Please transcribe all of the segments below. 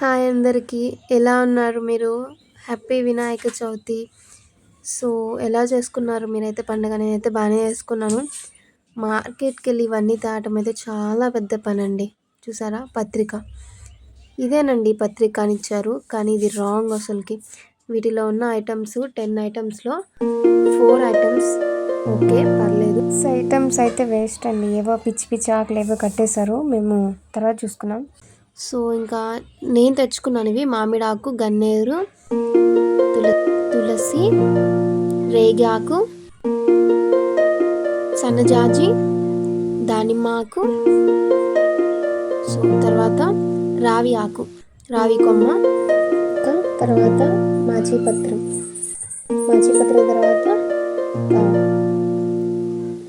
Hi అందరికీ. ఎలా ఉన్నారు మీరు? హ్యాపీ వినాయక చవితి. సో, ఎలా చేసుకున్నారు మీరైతే పండగ? నేనైతే బాగానే చేసుకున్నాను. మార్కెట్‌కెళ్ళి ఇవన్నీ తేవటం అయితే చాలా పెద్ద పనండి. చూసారా పత్రిక. ఇదేనండి పత్రిక అని ఇచ్చారు. కానీ ఇది రాంగ్ అసలుకి. వీటిలో ఉన్న ఐటమ్స్ 10 ఐటమ్స్‌లో 4 ఐటమ్స్ ఓకే పర్లేదు. 6 ఐటమ్స్ అయితే వేస్ట్ అండి. ఏవో పిచ్చి పిచ్చి ఆకులు ఏవో కట్టేశారు. మేము తర్వాత చూసుకున్నాం. సో, ఇంకా నేను తెచ్చుకున్నాను ఇవి మామిడాకు, గన్నేరు, తులసి, రేగి ఆకు, సన్నజాజి, దానిమ్మ ఆకు, సో తర్వాత రావి ఆకు, రావి కొమ్మ, ఇంకా తర్వాత మాచిపత్రం తర్వాత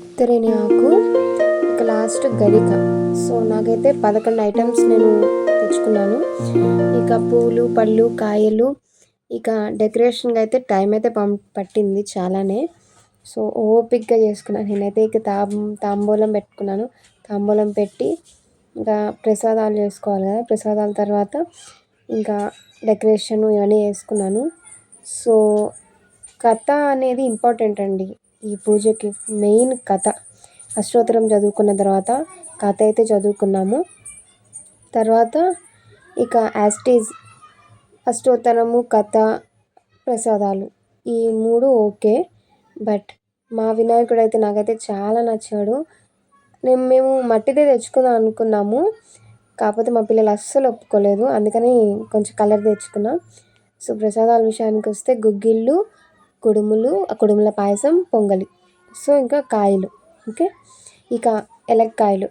ఉత్తరేణి ఆకు, ఇక లాస్ట్ గరిక. సో నాకైతే 11 ఐటమ్స్ నేను తెచ్చుకున్నాను. ఇక పూలు, పళ్ళు, కాయలు, ఇక డెకరేషన్కి అయితే టైం అయితే పట్టింది చాలానే. సో ఓపిక్గా చేసుకున్నాను నేనైతే. ఇక తాంబూలం పెట్టుకున్నాను. తాంబూలం పెట్టి ఇంకా ప్రసాదాలు చేసుకోవాలి కదా. ప్రసాదాల తర్వాత ఇంకా డెకరేషన్ ఇవన్నీ చేసుకున్నాను. సో కథ అనేది ఇంపార్టెంట్ అండి ఈ పూజకి. మెయిన్ కథ. అష్టోత్తరం చదువుకున్న తర్వాత కథ అయితే చదువుకున్నాము. తర్వాత ఇక యాస్టీజ్ అష్టోత్తరము, కథ, ప్రసాదాలు ఈ 3 ఓకే. బట్ మా వినాయకుడు అయితే నాకైతే చాలా నచ్చాడు. మేము మట్టిదే తెచ్చుకుందాం అనుకున్నాము. కాకపోతే మా పిల్లలు అస్సలు ఒప్పుకోలేదు. అందుకని కొంచెం కలర్ తెచ్చుకున్నాం. సో ప్రసాదాల విషయానికి వస్తే గుగ్గిళ్ళు, కుడుములు, కుడుముల పాయసం, పొంగలి, సో ఇంకా కాయలు. ఓకే. ఇక ఎలక్కాయలు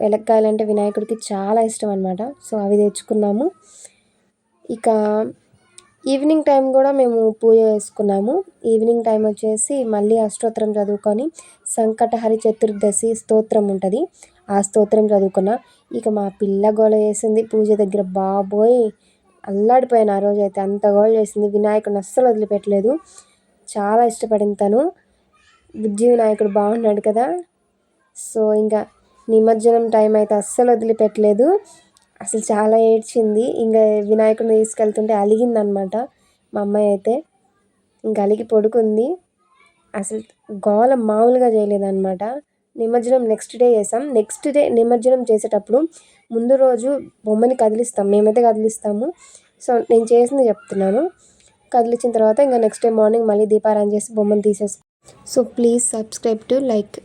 అంటే వినాయకుడికి చాలా ఇష్టం అనమాట. సో అవి తెచ్చుకున్నాము. ఇక ఈవినింగ్ టైం కూడా మేము పూజ చేసుకున్నాము. ఈవినింగ్ టైం వచ్చేసి మళ్ళీ అష్టోత్తరం చదువుకొని సంకటహరి చతుర్దశి స్తోత్రం ఉంటుంది. ఆ స్తోత్రం చదువుకున్నా. ఇక మా పిల్ల గోల చేసింది పూజ దగ్గర. బాబోయ్ అల్లాడిపోయాను ఆ రోజైతే. అంత గోల చేసింది. వినాయకుడిని అస్సలు వదిలిపెట్టలేదు. చాలా ఇష్టపడింది తను. బుజ్జి వినాయకుడు బాగున్నాడు కదా. సో ఇంకా నిమజ్జనం టైం అయితే అస్సలు వదిలిపెట్టలేదు. అసలు చాలా ఏడ్చింది. ఇంకా వినాయకుడిని తీసుకెళ్తుంటే అలిగిందనమాట మా అమ్మాయి అయితే. ఇంకా అలిగి పడుకుంది. అసలు గోల మామూలుగా చేయలేదన్నమాట. నిమజ్జనం నెక్స్ట్ డే చేసాం. నెక్స్ట్ డే నిమజ్జనం చేసేటప్పుడు ముందు రోజు బొమ్మని కదిలిస్తాం. మేమైతే కదిలిస్తాము. సో నేను చేసింది చెప్తున్నాను. కదిలించిన తర్వాత ఇంకా నెక్స్ట్ డే మార్నింగ్ మళ్ళీ దీపారాధన చేసి బొమ్మను తీసేస్తాం. So please subscribe to like.